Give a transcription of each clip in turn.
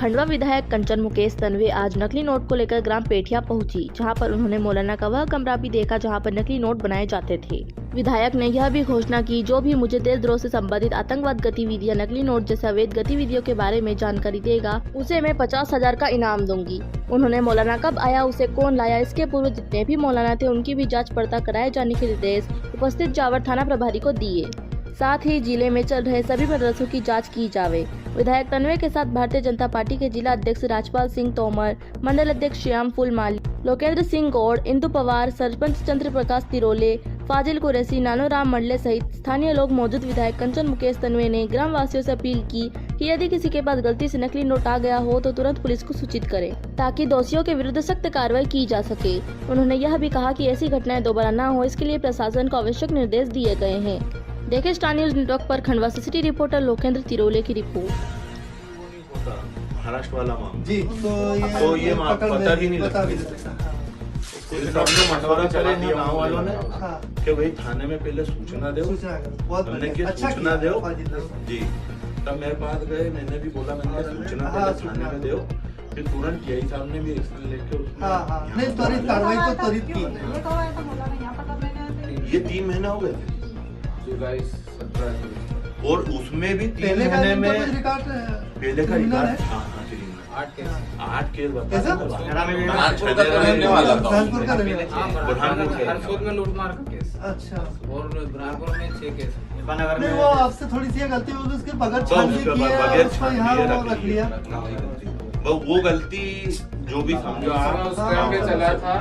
खंडवा विधायक कंचन मुकेश तन्वे आज नकली नोट को लेकर ग्राम पेठिया पहुंची, जहां पर उन्होंने मौलाना का वह कमरा भी देखा जहां पर नकली नोट बनाए जाते थे। विधायक ने यह भी घोषणा की, जो भी मुझे देशद्रोह से संबंधित आतंकवाद गतिविधियां, नकली नोट जैसे अवैध गतिविधियों के बारे में जानकारी देगा, उसे मैं 50,000 का इनाम दूंगी। उन्होंने मौलाना कब आया, उसे कौन लाया, इसके पूर्व जितने भी मौलाना थे उनकी भी जाँच पड़ताल कराए जाने के निर्देश उपस्थित जावर थाना प्रभारी को दिए। साथ ही जिले में चल रहे सभी मदरसों की जांच की जावे। विधायक तन्वे के साथ भारतीय जनता पार्टी के जिला अध्यक्ष राजपाल सिंह तोमर, मंडल अध्यक्ष श्याम फूल माली, लोकेंद्र सिंह गौड़, इंदु पवार, सरपंच चंद्र प्रकाश तिरोले, फाजिल कुरैशी, नानोराम मंडले सहित स्थानीय लोग मौजूद। विधायक कंचन मुकेश तन्वे ने ग्राम वासियों से अपील की कि यदि किसी के पास गलती से नकली नोट आ गया हो तो तुरंत पुलिस को सूचित करें, ताकि दोषियों के विरुद्ध सख्त कार्रवाई की जा सके। उन्होंने यह भी कहा कि ऐसी घटनाएं दोबारा न हो, इसके लिए प्रशासन को आवश्यक निर्देश दिए गए हैं। देखें स्टार न्यूज नेटवर्क पर खंडवा से सिटी रिपोर्टर लोकेंद्र तिरोले की रिपोर्ट। महाराष्ट्र वाला जी, तो ये पता भी नहीं लगता। मशवरा करे गाँव वालों ने कि भाई थाने में पहले सूचना दो, हमने की सूचना दो जी। तब मेरे पास गए, मैंने भी बोला, मैंने सूचना पहले थाने में दो, फिर तुरंत यही साहब ने भी एक्शन लेके नहीं त्वरित कार्रवाई को त्वरित की। ये 3 महीना हो गए थे और उसमें भी 3 महीने में पहले का रिकॉर्ड 8 केस बता। में लूटमार का केस, अच्छा, और ब्राह्मण में 6 केस। नहीं, वो आपसे थोड़ी सी गलती हुई, उसके बगैर छानबीन की है, उसको यहाँ रख लिया। वो गलती जो भी समझो आप उस टाइम पे चला था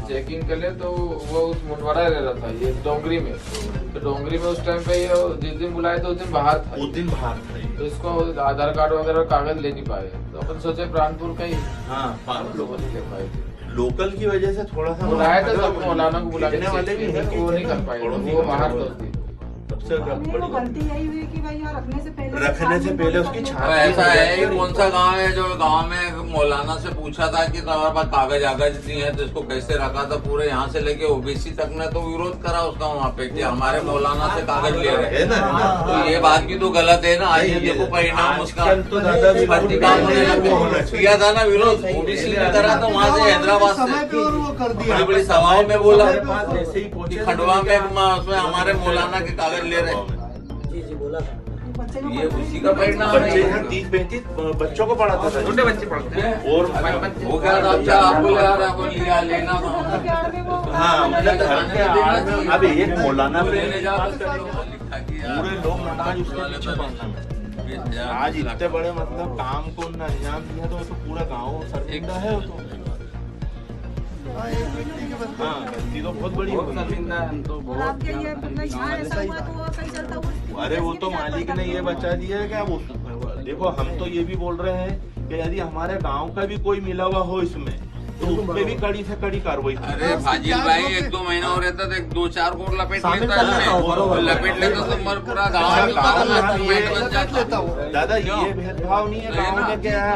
चेकिंग के लिए, तो वो उस मुंडवाड़ा रह रहा था, ये डोंगरी में। तो डोंगरी में उस टाइम पे ये जिस दिन बुलाए तो उस दिन बाहर था, तो इसको आधार कार्ड वगैरह कागज ले नहीं पाए, तो अपन सोचे प्राणपुर का ही लोगों ने ले पाए थे। लोकल की वजह से थोड़ा सा बुलाया था, सब मौलाना को बुला के वाले भी है, वो नहीं कर पाए, वो बाहर तो सबसे गलती यही हुई कि भाई यहाँ रखने से पहले उसकी छाप। ऐसा है कि कौन सा गांव है जो गांव में मौलाना से पूछा था कि तुम्हारे पास कागज आगज नहीं है तो इसको कैसे रखा था, पूरे यहाँ से लेके ओबीसी तक ने तो विरोध करा उसका वहाँ पे कि हमारे मौलाना से कागज ले रहे हैं ना। तो ये बात भी तो गलत है ना। आज ये देखो परिणाम उसका किया था ना विरोध, ओबीसी ने करा था वहाँ से हैदराबाद से बड़ी बड़ी सभाओं में बोला खंडवा में उसमें हमारे मौलाना के कागज ले रहे हैं। ये उसी का परिणाम है। 30-35 बच्चों को पढ़ाता था, छोटे बच्चे पढ़ते हैं और वो क्या था आपको लिया लेना। हाँ, अब एक मौलाना पे पूरे लोग आज उसके पीछे पड़ना। आज इतने बड़े मतलब काम को अंजाम दिया तो पूरा गाँव शर्मिंदा है। गलती तो बहुत बड़ी अरे वो तो मालिक ने ये बचा दिया है क्या। वो देखो, हम तो ये भी बोल रहे हैं कि यदि हमारे गांव का भी कोई मिला हुआ हो इसमें तो उसमें भी कड़ी से कड़ी कार्रवाई। अरे फाजिल भाई 1-2 महीना हो रहता तो 2-4 को लपेट लेता तो पूरा गाँव दादा। ये भेदभाव नहीं है गाँव में, क्या है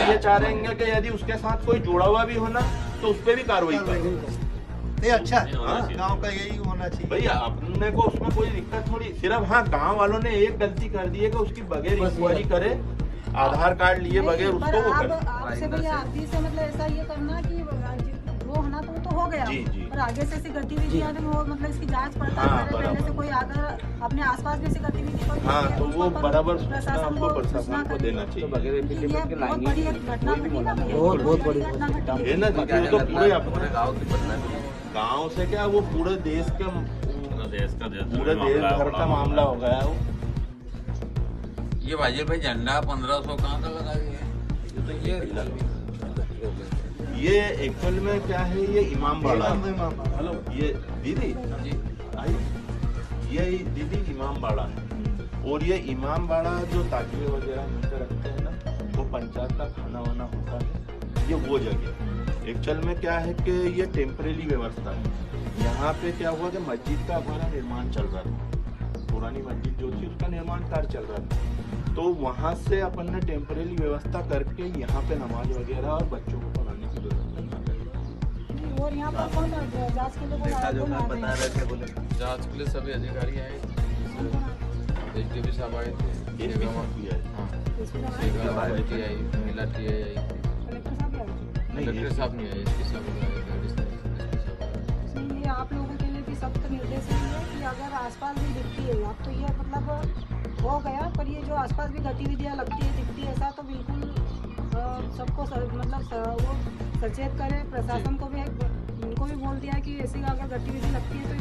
ये चाह रहे हैं कि यदि उसके साथ कोई जुड़ा हुआ भी हो ना तो उस पर भी कार्रवाई करें। ये अच्छा है, गांव का यही होना चाहिए भैया। अपने को उसमें कोई दिक्कत थोड़ी, सिर्फ हाँ गांव वालों ने एक गलती कर दी है कि उसकी बगैर इंक्वायरी करे, आधार कार्ड लिए बगैर उसको वो करे। आपसे भैया आपकी से मतलब ऐसा ये करना कि वो होना तो हो गया, पर आगे से ऐसी गतिविधियां मतलब इसकी जांच पड़ताल करे, पहले से कोई अगर अपने आसपास में ऐसी गतिविधि कोई तो वो बराबर प्रशासन को देना चाहिए। बहुत बड़ी है ना, तो पूरे अपने गाँव से क्या वो पूरे देश के पूरे देश भर का मामला हो गया है। ये भाई झंडा 1500 कहाँ का लगा ये एक्चुअल में क्या है, ये इमामबाड़ा। हेलो, ये दीदी ये दीदी इमामबाड़ा है। और ये इमामबाड़ा जो ताकिए वगैरह नीचे रखते हैं ना, वो पंचायत का खाना वाना होता है। ये वो जगह एक्चुअल में क्या है कि ये टेम्परेरी व्यवस्था है। यहाँ पे क्या हुआ कि मस्जिद का हमारा निर्माण चल रहा था, पुरानी मस्जिद जो थी उसका निर्माण कार्य चल रहा था। तो वहाँ से अपन ने टेम्परेरी व्यवस्था करके यहाँ पे नमाज वगैरह और बच्चों को पढ़ाने की व्यवस्था। और यहाँ पर कौन जांच के लिए जांच के लिए सभी अधिकारी आए, एसडीओ साहब आए थे। टीआई महिला टीआई आई थी, कलेक्टर साहब भी आए थे। कलेक्टर साहब नहीं आए, एसपी साहब आए। इसलिए आप लोगों के लिए भी सख्त निर्देश है कि अगर आसपास भी दिखती है, अब तो ये मतलब हो गया, पर ये जो आसपास भी गतिविधियाँ लगती है दिखती है ऐसा, तो बिल्कुल सबको वो सचेत करें। प्रशासन को भी उनको भी बोल दिया कि ऐसी अगर गतिविधि लगती है तो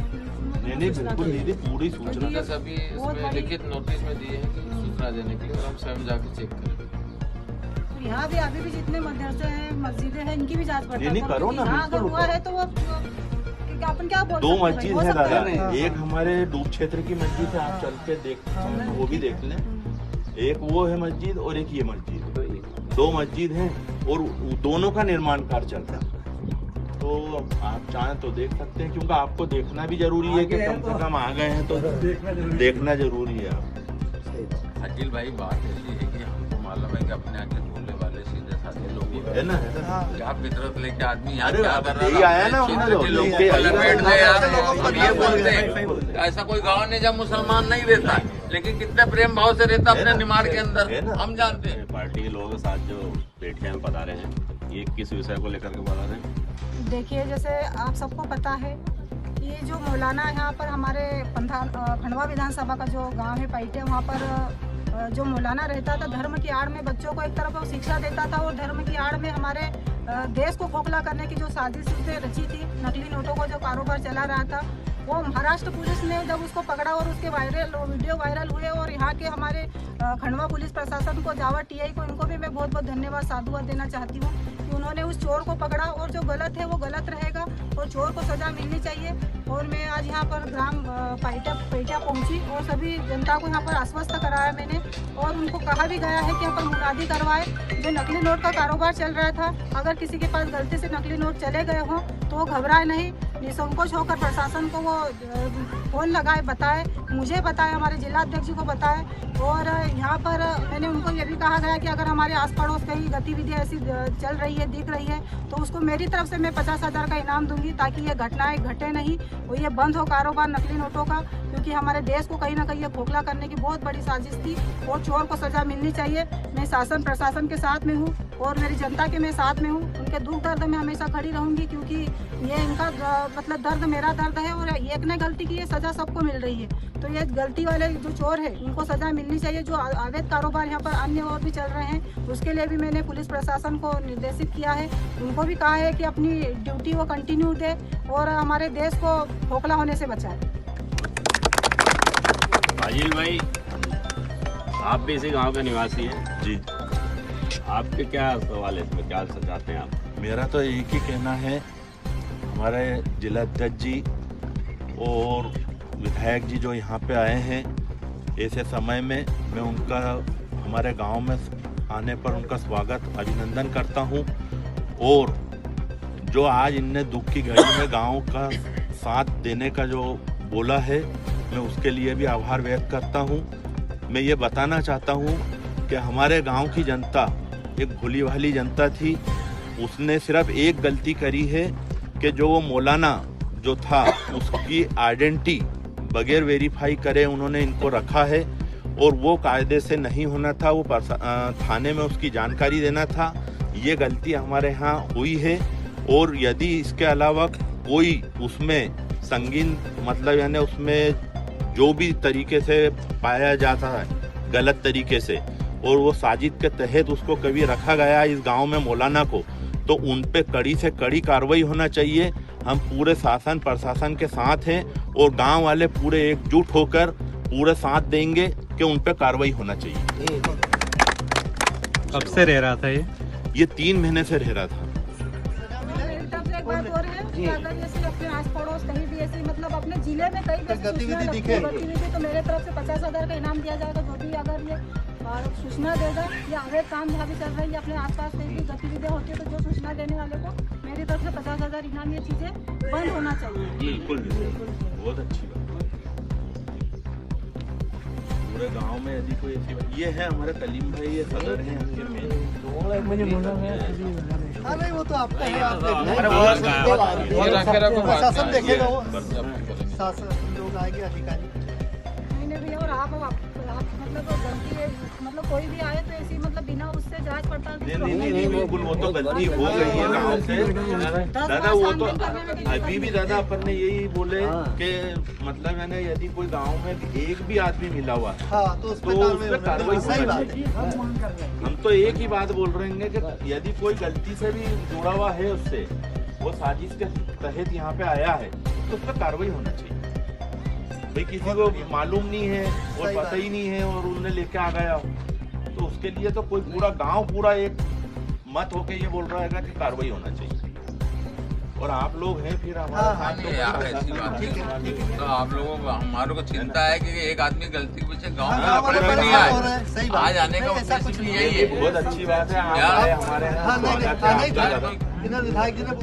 नहीं बिल्कुल दीदी पूरी सूचना तो सभी इसमें लिखित नोटिस में दिए हैं कि सूचना देने के लिए, और हम स्वयं जाकर चेक करें। यहाँ भी अभी भी जितने मदरसे हैं, मस्जिदें हैं, इनकी भी जांच पड़ताल करो ना, यहाँ अगर हुआ है तो वो अपन क्या बोल 2 मस्जिद है दादा, एक हमारे डूब क्षेत्र की मस्जिद है, आप चल के देख वो भी देख लें। एक वो है मस्जिद और एक ये मस्जिद, 2 मस्जिद हैं और दोनों का निर्माण कार्य चल रहा है। तो आप चाहें तो देख सकते हैं, क्योंकि आपको देखना भी जरूरी है कि कम से कम आ गए हैं तो देखना जरूरी है। अखिल भाई बात ऐसी है कि हमको मालूम है कि अपने आगे बोलने वाले सीधे साधे लोग है ना, क्या फितरत लेके आदमी यहाँ अरे क्या कर यही आया ना, लोगों को लपेट दे यार, हम ये बोलते हैं ऐसा कोई गाँव नहीं जब मुसलमान नहीं रहता, लेकिन कितने प्रेम भाव से रहता अपने निमाड़ के अंदर, हम जानते हैं। पार्टी के लोगों के साथ जो पेटियां में पधारे हैं, ये किस विषय को लेकर के पधारे हैं? देखिए, जैसे आप सबको पता है, ये जो मौलाना यहाँ पर हमारे खंडवा विधानसभा का जो गांव है पैटे, वहाँ पर जो मौलाना रहता था, धर्म की आड़ में बच्चों को एक तरफ वो शिक्षा देता था और धर्म की आड़ में हमारे देश को खोखला करने की जो साजिश उसने रची थी, नकली नोटों को जो कारोबार चला रहा था, वो महाराष्ट्र पुलिस ने जब उसको पकड़ा और उसके वीडियो वायरल हुए, और यहाँ के हमारे खंडवा पुलिस प्रशासन को, जावा टीआई को, इनको भी मैं बहुत बहुत धन्यवाद साधुवाद देना चाहती हूँ कि उन्होंने उस चोर को पकड़ा, और जो गलत है वो गलत रहेगा और चोर को सजा मिलनी चाहिए। और मैं आज यहाँ पर ग्राम पैठा पहुँची और सभी जनता को यहाँ पर आश्वस्त कराया मैंने, और उनको कहा भी गया है कि यहाँ पर मुनादी करवाए। जो नकली नोट का कारोबार चल रहा था, अगर किसी के पास गलती से नकली नोट चले गए हों तो वो घबराए नहीं, निसंकोच होकर प्रशासन को वो फोन लगाए, बताए, मुझे बताए, हमारे जिलाध्यक्ष जी को बताए। और यहाँ पर मैंने उनको ये भी कहा गया कि अगर हमारे आस पड़ोस कहीं गतिविधियाँ ऐसी चल रही है, दिख रही है, तो उसको मेरी तरफ से मैं 50,000 का इनाम दूंगी, ताकि ये घटनाएं घटे नहीं और ये बंद हो कारोबार नकली नोटों का, क्योंकि हमारे देश को कहीं ना कहीं ये खोखला करने की बहुत बड़ी साजिश थी और चोर को सजा मिलनी चाहिए। मैं शासन प्रशासन के साथ में हूँ और मेरी जनता के मैं साथ में हूँ, उनके दुख दर्द में हमेशा खड़ी रहूँगी, क्योंकि ये इनका मतलब दर्द मेरा दर्द है, और एक ने गलती की है, सजा सबको मिल रही है। तो ये गलती वाले जो चोर है उनको सजा मिलनी चाहिए। जो अवैध कारोबार यहाँ पर अन्य और भी चल रहे हैं, उसके लिए भी मैंने पुलिस प्रशासन को निर्देशित किया है, उनको भी कहा है कि अपनी ड्यूटी वो कंटिन्यू दे और हमारे देश को खोखला होने से बचाए। आजिल भाई, आप भी इसी गांव के निवासी हैं जी, आपके क्या सवाल है इसमें, क्या चाहते हैं आप? मेरा तो एक ही कहना है, हमारे जिलाध्यक्ष जी और विधायक जी जो यहाँ पे आए हैं, ऐसे समय में मैं उनका हमारे गांव में आने पर उनका स्वागत अभिनंदन करता हूँ, और जो आज इनने दुख की घड़ी में गांव का साथ देने का जो बोला है, मैं उसके लिए भी आभार व्यक्त करता हूँ। मैं ये बताना चाहता हूँ कि हमारे गांव की जनता एक भोली भाली जनता थी, उसने सिर्फ एक गलती करी है कि जो वो मौलाना जो था उसकी आइडेंटिटी बगैर वेरीफाई करे उन्होंने इनको रखा है, और वो कायदे से नहीं होना था, वो थाने में उसकी जानकारी देना था। ये गलती हमारे यहाँ हुई है, और यदि इसके अलावा कोई उसमें संगीन मतलब यानी उसमें जो भी तरीके से पाया जाता है गलत तरीके से, और वो साजिद के तहत उसको कभी रखा गया इस गांव में मौलाना को, तो उन पे कड़ी से कड़ी कार्रवाई होना चाहिए। हम पूरे शासन प्रशासन के साथ हैं और गांव वाले पूरे एकजुट होकर पूरे साथ देंगे कि उन पे कार्रवाई होना चाहिए। कब से रह रहा था ये 3 महीने से रह रहा था। मेरी तरफ से एक बात और है कि अगर जैसे अपने आस पड़ोस कहीं भी ऐसी मतलब अपने जिले में कहीं भी गतिविधि दिखे, तो मेरे तरफ से 50,000 का इनाम दिया जाएगा। जो भी अगर ये सूचना देगा या अवैध काम जहाँ भी चल रहा है या अपने आसपास कहीं भी गतिविधियाँ होती है, तो जो सूचना देने वाले को मेरी तरफ से 50,000 इनाम, ये चीज़ें बंद होना चाहिए। बिल्कुल बहुत अच्छी बात। पूरे गांव में यदि कोई ऐसी ये है, हमारे कलीम भाई ये सदर हैं, हाँ नहीं वो तो आपका है, आप प्रशासन देखेगा, वो शासन लोग आएंगे अधिकारी। नहीं भैया, और आप आप मतलब गलती है, मतलब कोई भी आए तो ऐसी मतलब बिना उससे जांच पड़ताल के नहीं बिल्कुल, वो तो गलती हो गई है गाँव से दादा। वो तो अभी भी दादा अपन ने यही बोले कि मतलब है ना, यदि कोई गांव में एक भी आदमी मिला हुआ है हाँ, तो उस पे कार्रवाई सही होना बात चाहिए। है। हम तो एक ही बात बोल रहे हैं कि यदि कोई गलती से भी जुड़ा हुआ है उससे, वो साजिश के तहत यहाँ पे आया है, तो उस पर कार्रवाई होना चाहिए। भाई किसी को मालूम नहीं है और पता ही नहीं है और उन्हें लेके आ गया, तो उसके लिए तो कोई पूरा गांव पूरा एक मत होके ये बोल रहा है कि कार्रवाई होना चाहिए। और आप लोग हैं फिर हमारे साथ, तो यार ऐसी बात है। तो आप लोगों को, हमारे को चिंता है कि एक आदमी गलती के पीछे गाँव में वाले नहीं परेशान हो रहे हैं, सही आए। बात आज आने का ऐसा कुछ उद्देश्य नहीं यही है। बहुत अच्छी बात है। आप यार, आए हमारे यहाँ, स्वागत है आपका। इधर विधायक जी ने